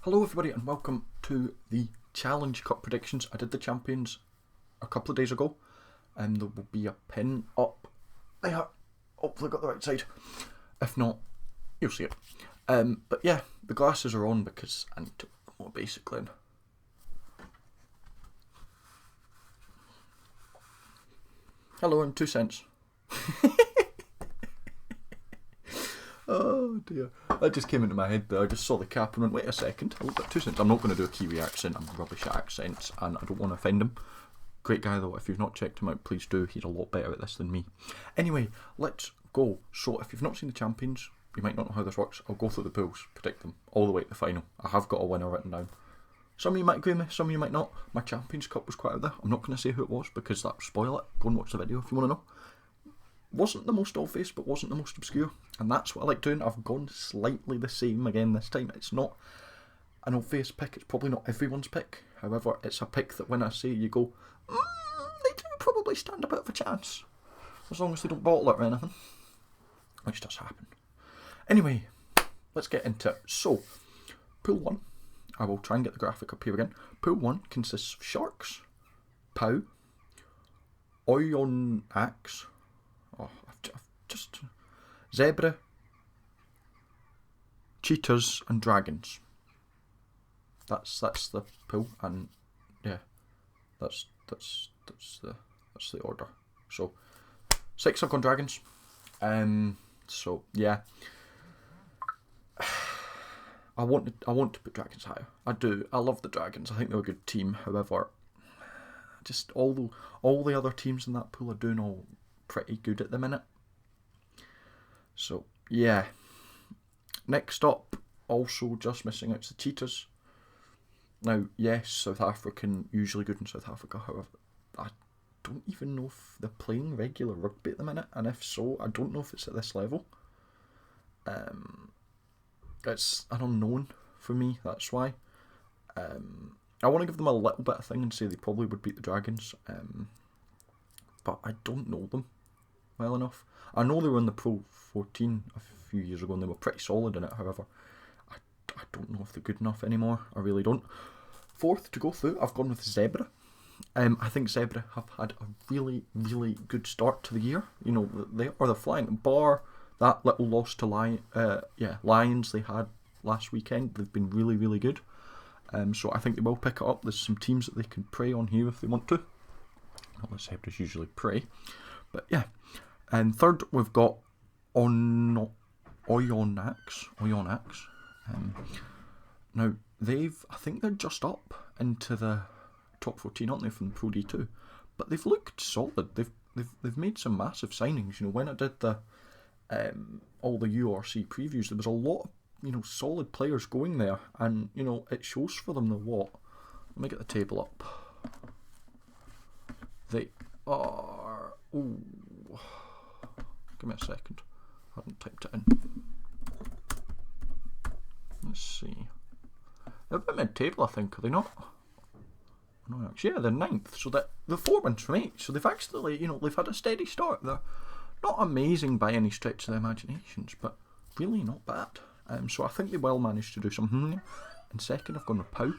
Hello everybody and welcome to the Challenge Cup Predictions. I did the champions a couple of days ago and there will be a pin up there. Hopefully got the right side. If not, you'll see it. But yeah, the glasses are on because I need to put more basically in. Hello and 2 cents. Oh dear. That just came into my head there. I just saw the cap and went, wait a second, I looked at 2 cents. I'm not going to do a Kiwi accent, I'm rubbish at accents and I don't want to offend him. Great guy though, if you've not checked him out, please do. He's a lot better at this than me. Anyway, let's go. So if you've not seen the champions, you might not know how this works. I'll go through the pools, predict them all the way to the final. I have got a winner written down. Some of you might agree with me, some of you might not. My Champions Cup was quite out there. I'm not going to say who it was because that will spoil it. Go and watch the video if you want to know. Wasn't the most obvious, but wasn't the most obscure. And that's what I like doing. I've gone slightly the same again this time. It's not an obvious pick. It's probably not everyone's pick. However, it's a pick that when I say you go, they do probably stand a bit of a chance. As long as they don't bottle it or anything. Which does happen. Anyway, let's get into it. So, Pool 1. I will try and get the graphic up here again. Pool 1 consists of Sharks, Pow, Oyonnax, I've just Zebra, Cheetahs and Dragons. That's the pool, and yeah, that's the order. So 6 have gone Dragons. So yeah, I want to put Dragons higher. I do. I love the Dragons. I think they're a good team. However, just all the other teams in that pool are doing all pretty good at the minute. So yeah. Next up, also just missing out, is the Cheetahs. Now, yes, South African, usually good in South Africa. However, I don't even know if they're playing regular rugby at the minute, and if so, I don't know if it's at this level. It's an unknown for me. That's why. I want to give them a little bit of thing and say they probably would beat the Dragons. But I don't know them well enough. I know they were in the Pro 14 a few years ago and they were pretty solid in it. However, I don't know if they're good enough anymore. I really don't. Fourth to go through, I've gone with Zebra. I think Zebra have had a really, really good start to the year. You know, they're flying. Bar that little loss to Lions they had last weekend, they've been really, really good. So I think they will pick it up. There's some teams that they can prey on here if they want to. Not that Zebras usually prey. But yeah. And third, we've got Oyonnax. Now, I think they're just up into the top 14, aren't they, from the Pro D2? But they've looked solid. They've made some massive signings. You know, when I did the all the URC previews, there was a lot of solid players going there, and it shows for them. Let me get the table up. They are. Ooh. Give me a second. I haven't typed it in. Let's see. They're a bit mid-table, I think. Are they not? No, actually, yeah, they're 9th. So the 4 wins from 8. So they've actually, they've had a steady start. They're not amazing by any stretch of their imaginations, but really not bad. So I think they will manage to do something there. And second, I've gone with Pow.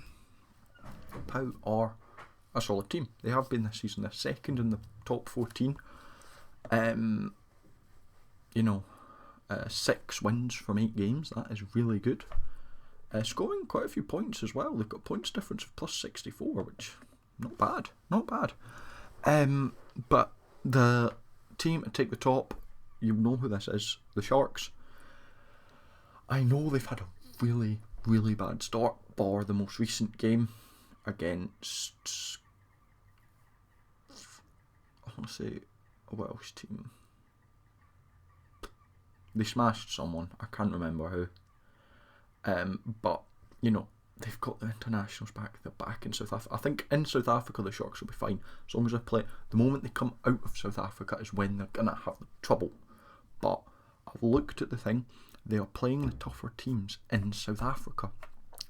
Pow are a solid team. They have been this season. They're second in the top 14. 6 wins from 8 games. That is really good. Scoring quite a few points as well. They've got points difference of plus 64, which not bad. But the team to take the top, you know who this is, the Sharks. I know they've had a really, really bad start, bar the most recent game against, I want to say, a Welsh team. They smashed someone, I can't remember who. But, they've got the internationals back, they're back in South Africa. I think in South Africa the Sharks will be fine, as long as they play. The moment they come out of South Africa is when they're going to have trouble. But I've looked at the thing, they are playing the tougher teams in South Africa.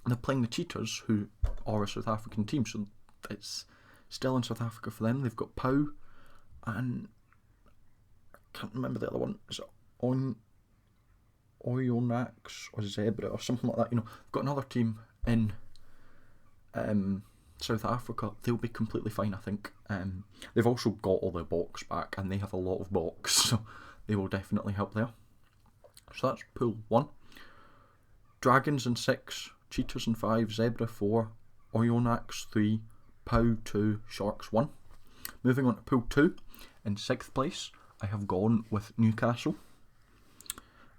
They're playing the Cheetahs, who are a South African team, so it's still in South Africa for them. They've got Pow, and I can't remember the other one. Is it Oyonnax or Zebra or something like that. You know, they've got another team in South Africa. They'll be completely fine, I think. They've also got all their box back, and they have a lot of box, so they will definitely help there. So that's pool 1. Dragons in 6, Cheetahs in 5, Zebra 4, Oyonnax 3, POW 2, Sharks 1. Moving on to pool 2, in 6th place, I have gone with Newcastle.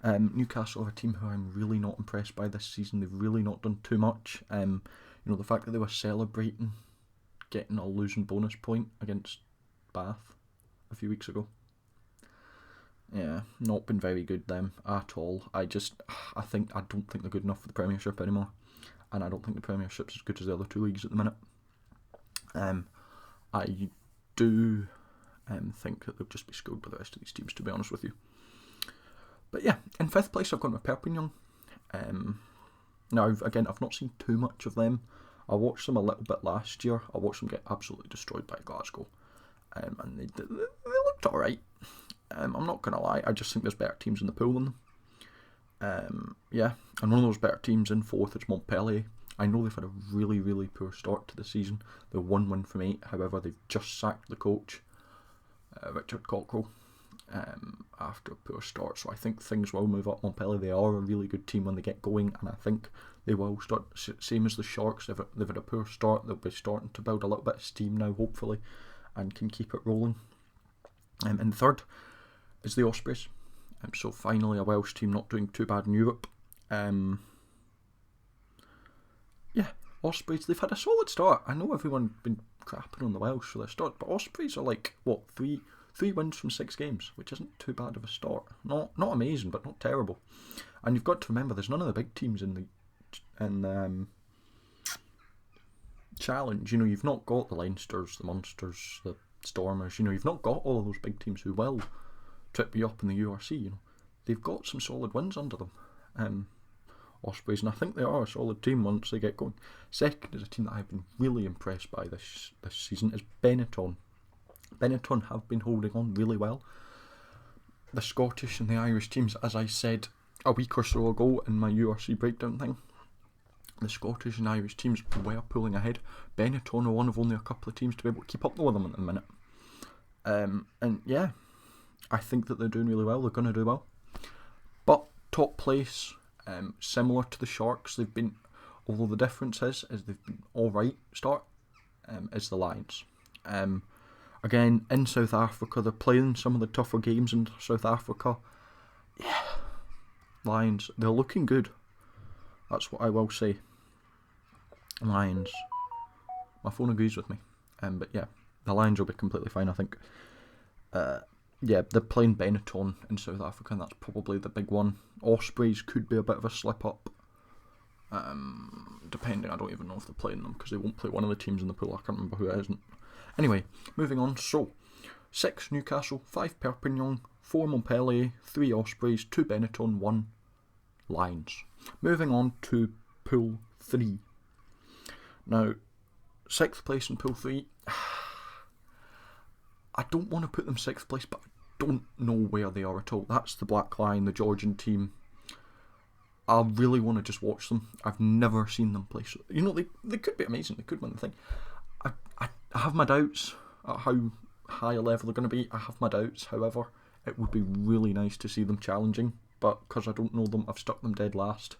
Newcastle are a team who I'm really not impressed by this season. They've really not done too much. You know, the fact that they were celebrating getting a losing bonus point against Bath a few weeks ago. Yeah, not been very good them at all. I don't think they're good enough for the Premiership anymore, and I don't think the Premiership's as good as the other 2 leagues at the minute. I do think that they'll just be schooled by the rest of these teams, to be honest with you. But yeah, in 5th place I've gone with Perpignan. Now, again, I've not seen too much of them. I watched them a little bit last year. I watched them get absolutely destroyed by Glasgow. And they looked alright. I'm not going to lie, I just think there's better teams in the pool than them. Yeah, and one of those better teams in 4th is Montpellier. I know they've had a really, really poor start to the season. They're 1 win from 8, however, they've just sacked the coach, Richard Cockrell, after a poor start. So I think things will move up Montpellier. They are a really good team when they get going, and I think they will start, same as the Sharks. They've had a poor start. They'll be starting to build a little bit of steam now, hopefully, and can keep it rolling. And 3rd is the Ospreys. So finally a Welsh team not doing too bad in Europe. Yeah, Ospreys, they've had a solid start. I know everyone's been crapping on the Welsh for their start, but Ospreys are like, what, three wins from 6 games, which isn't too bad of a start. Not amazing, but not terrible. And you've got to remember, there's none of the big teams in the challenge. You know, you've not got the Leinsters, the Munsters, the Stormers. You know, you've not got all of those big teams who will trip you up in the URC. You know, they've got some solid wins under them. Ospreys, and I think they are a solid team once they get going. 2nd is a team that I've been really impressed by this season is Benetton. Benetton have been holding on really well. The Scottish and the Irish teams, as I said a week or so ago in my URC breakdown thing, the Scottish and Irish teams were pulling ahead. Benetton are one of only a couple of teams to be able to keep up with them at the minute. And yeah, I think that they're doing really well. They're going to do well. But top place, similar to the Sharks, they've been, although the difference is they've been alright start, is the Lions. Again, in South Africa, they're playing some of the tougher games in South Africa. Yeah, Lions, they're looking good. That's what I will say. Lions. My phone agrees with me. But yeah, the Lions will be completely fine, I think. Yeah, they're playing Benetton in South Africa, and that's probably the big one. Ospreys could be a bit of a slip up. Depending, I don't even know if they're playing them, because they won't play one of the teams in the pool. I can't remember who it isn't. Anyway, moving on. So, 6 Newcastle, 5 Perpignan, 4 Montpellier, 3 Ospreys, 2 Benetton, 1 Lions. Moving on to Pool 3. Now, 6th place in Pool 3. I don't want to put them 6th place, but I don't know where they are at all. That's the Black Lion, the Georgian team. I really want to just watch them. I've never seen them play. So, you know, they could be amazing. They could win the thing. I have my doubts at how high a level they're going to be. I have my doubts. However, it would be really nice to see them challenging. But because I don't know them, I've stuck them dead last.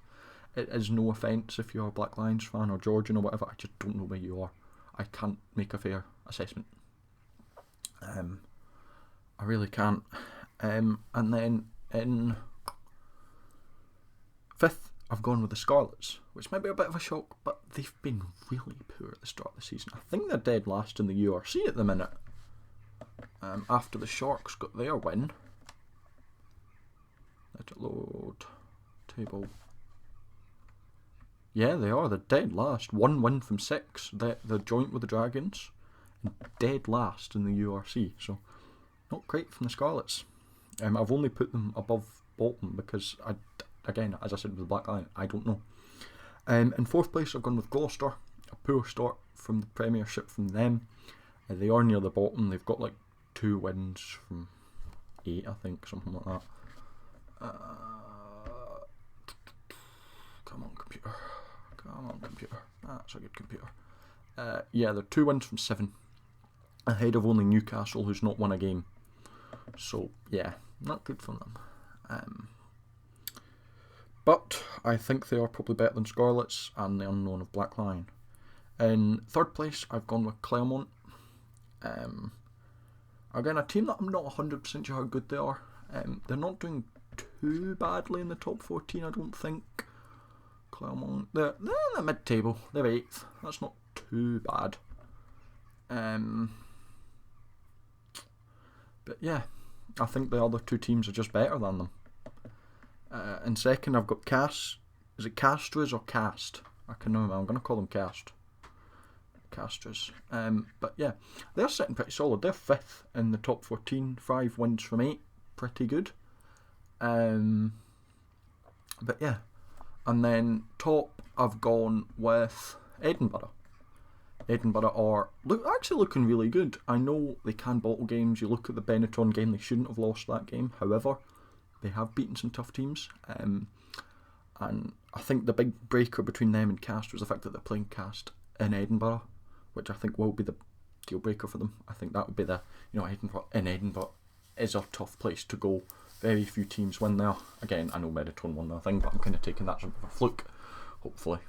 It is no offence if you're a Black Lions fan or Georgian or whatever. I just don't know where you are. I can't make a fair assessment. I really can't. And then in 5th, I've gone with the Scarlets, which might be a bit of a shock, but they've been really poor at the start of the season. I think they're dead last in the URC at the minute. After the Sharks got their win. Let it load. Table. Yeah, they are. They're dead last. 1 win from 6. They're joint with the Dragons. And dead last in the URC. So, not great from the Scarlets. I've only put them above Bolton because, again, as I said with the Black Lion, I don't know. In 4th place, I've gone with Gloucester. A poor start from the Premiership from them. They are near the bottom. They've got like 2 wins from 8, I think, something like that. Come on, computer. Come on, computer. That's a good computer. Yeah, they're 2 wins from 7. Ahead of only Newcastle, who's not won a game. So, yeah, not good for them. But I think they are probably better than Scarlets and the unknown of Black Lion. In third place, I've gone with Claremont. Again, a team that I'm not 100% sure how good they are. They're not doing too badly in the top 14, I don't think. Claremont, they're in the mid-table. They're 8th. That's not too bad. But yeah, I think the other 2 teams are just better than them. In second, I've got Cast. Is it Castras or Cast? I can remember. I'm going to call them Cast. Castras. But yeah, they're sitting pretty solid. They're 5th in the top 14. 5 wins from 8. Pretty good. But yeah. And then top, I've gone with Edinburgh. Edinburgh are actually looking really good. I know they can bottle games. You look at the Benetton game, they shouldn't have lost that game. However, they have beaten some tough teams. And I think the big breaker between them and Cast was the fact that they're playing Cast in Edinburgh, which I think will be the deal breaker for them. I think that would be Edinburgh is a tough place to go. Very few teams win there. Again, I know Benetton won their thing, but I'm kind of taking that as a fluke, hopefully.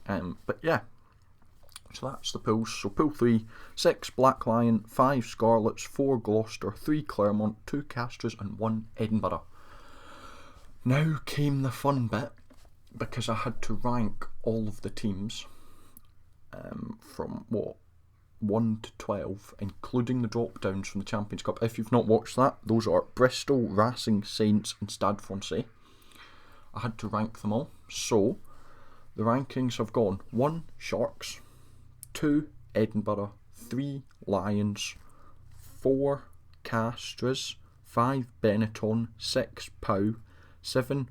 But yeah. So that's the pools. So pool 3, 6 Black Lion, 5 Scarlets, 4 Gloucester, 3 Claremont, 2 Castras and 1 Edinburgh. Now came the fun bit, because I had to rank all of the teams from 1 to 12, including the drop downs from the Champions Cup. If you've not watched that, those are Bristol, Racing, Saints and Stade Francais. I had to rank them all. So the rankings have gone 1 Sharks, 2 Edinburgh, 3 Lions, 4 Castras, 5 Benetton, 6 Pau, 7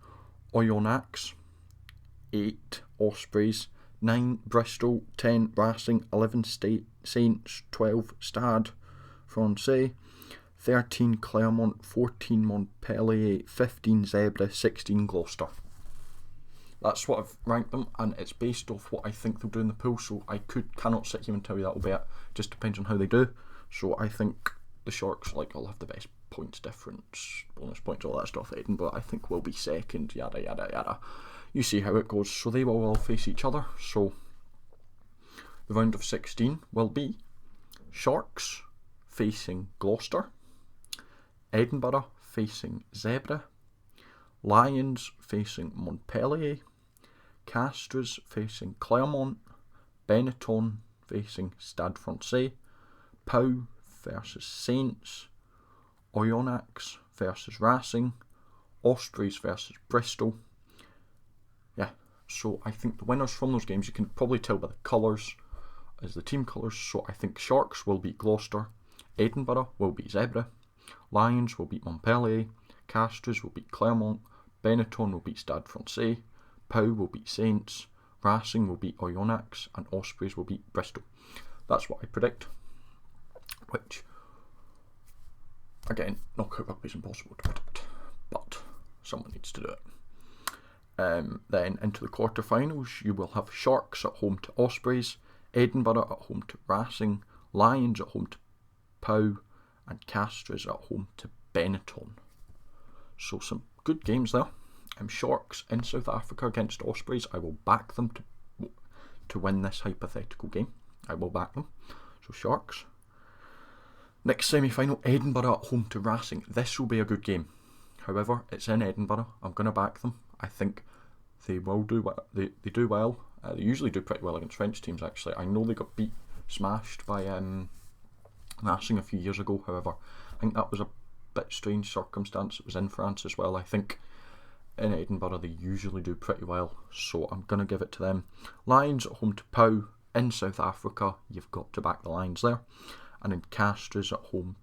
Oyonnax, 8 Ospreys, 9 Bristol, 10 Racing, 11 Saints, 12 Stade Francais, 13 Claremont, 14 Montpellier, 15 Zebra, 16 Gloucester. That's what I've ranked them, and it's based off what I think they'll do in the pool, so I cannot sit here and tell you that'll be it. Just depends on how they do. So I think the Sharks will have the best points difference, bonus points, all that stuff. Edinburgh I think will be second, yada yada yada. You see how it goes. So they will all face each other. So the round of 16 will be Sharks facing Gloucester, Edinburgh facing Zebra, Lions facing Montpellier, Castras facing Claremont, Benetton facing Stade Francais, Pau versus Saints, Oyonnax versus Racing, Ospreys versus Bristol. Yeah, so I think the winners from those games, you can probably tell by the colours, as the team colours. So I think Sharks will beat Gloucester, Edinburgh will beat Zebra, Lions will beat Montpellier, Castras will beat Claremont, Benetton will beat Stade Francais, Pau will beat Saints, Racing will beat Oyonnax, and Ospreys will beat Bristol. That's what I predict. Which, again, knockout rugby is impossible to predict, but someone needs to do it. Then into the quarterfinals, you will have Sharks at home to Ospreys, Edinburgh at home to Racing, Lions at home to Pau, and Castras at home to Benetton. So some good games there. Sharks in South Africa against Ospreys. I will back them to win this hypothetical game. I will back them. So Sharks. Next semi-final, Edinburgh at home to Racing. This will be a good game. However, it's in Edinburgh. I'm going to back them. I think they will do well. They do well. They usually do pretty well against French teams, actually. I know they got smashed by Racing a few years ago. However, I think that was a bit strange circumstance. It was in France as well. I think in Edinburgh they usually do pretty well, so I'm going to give it to them. Lions at home to Pau in South Africa. You've got to back the Lions there. And in Castras at home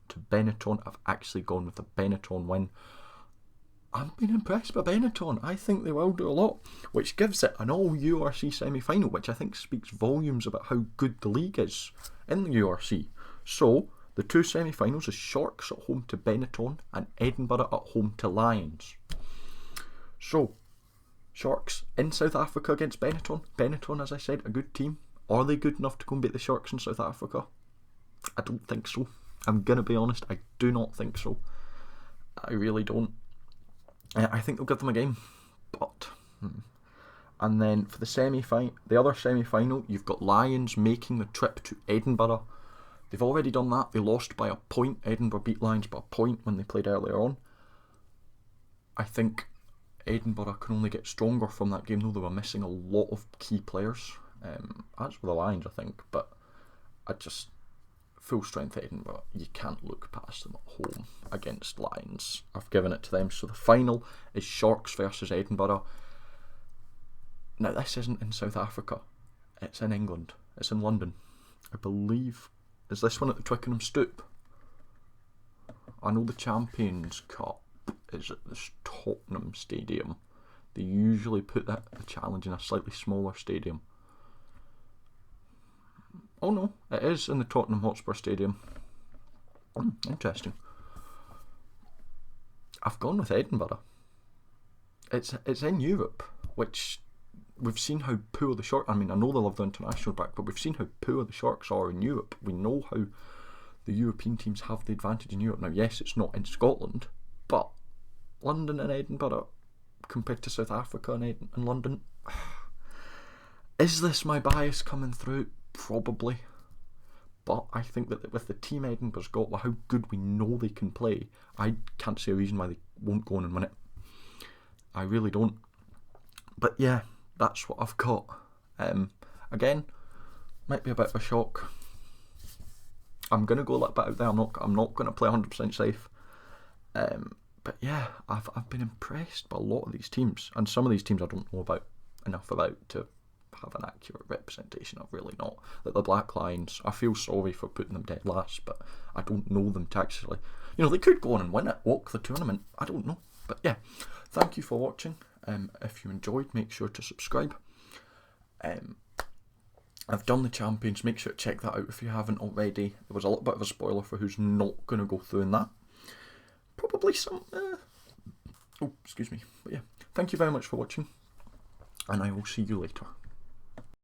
to Benetton. I've actually gone with a Benetton win. I've been impressed by Benetton. I think they will do a lot, which gives it an all URC semi-final, which I think speaks volumes about how good the league is in the URC. So the 2 semi-finals is Sharks at home to Benetton and Edinburgh at home to Lions. So Sharks in South Africa against Benetton. Benetton, as I said, a good team. Are they good enough to go and beat the Sharks in South Africa? I don't think so. I'm going to be honest, I do not think so. I really don't. I think they'll give them a game. But... And then for the other semi-final, you've got Lions making the trip to Edinburgh. They've already done that. They lost by a point. Edinburgh beat Lions by a point when they played earlier on. I think Edinburgh can only get stronger from that game, though they were missing a lot of key players. As for the Lions, I think. But full strength Edinburgh, you can't look past them at home against Lions. I've given it to them. So the final is Sharks versus Edinburgh. Now, this isn't in South Africa. It's in England. It's in London. I believe... Is this one at the Twickenham Stoop? I know the Champions Cup is at the Tottenham Stadium. They usually put the challenge in a slightly smaller stadium. Oh no, it is in the Tottenham Hotspur Stadium. Interesting. I've gone with Edinburgh. It's in Europe, which... We've seen how poor the Sharks... I mean, I know they love the international back, but we've seen how poor the Sharks are in Europe. We know how the European teams have the advantage in Europe. Now, yes, it's not in Scotland, but London and Edinburgh compared to South Africa and London... Is this my bias coming through? Probably. But I think that with the team Edinburgh's got, with how good we know they can play, I can't see a reason why they won't go on and win it. I really don't. But yeah... That's what I've got. Again, might be a bit of a shock. I'm gonna go a little bit out there. I'm not gonna play 100% safe. But yeah, I've been impressed by a lot of these teams, and some of these teams I don't know enough about to have an accurate representation. I've really not. Like the Black Lions, I feel sorry for putting them dead last, but I don't know them to actually. They could go on and win it, walk the tournament. I don't know. But yeah, thank you for watching. If you enjoyed, make sure to subscribe. I've done the Champions. Make sure to check that out if you haven't already. There was a little bit of a spoiler for who's not going to go through in that. Probably some... Oh, excuse me. But yeah, thank you very much for watching. And I will see you later.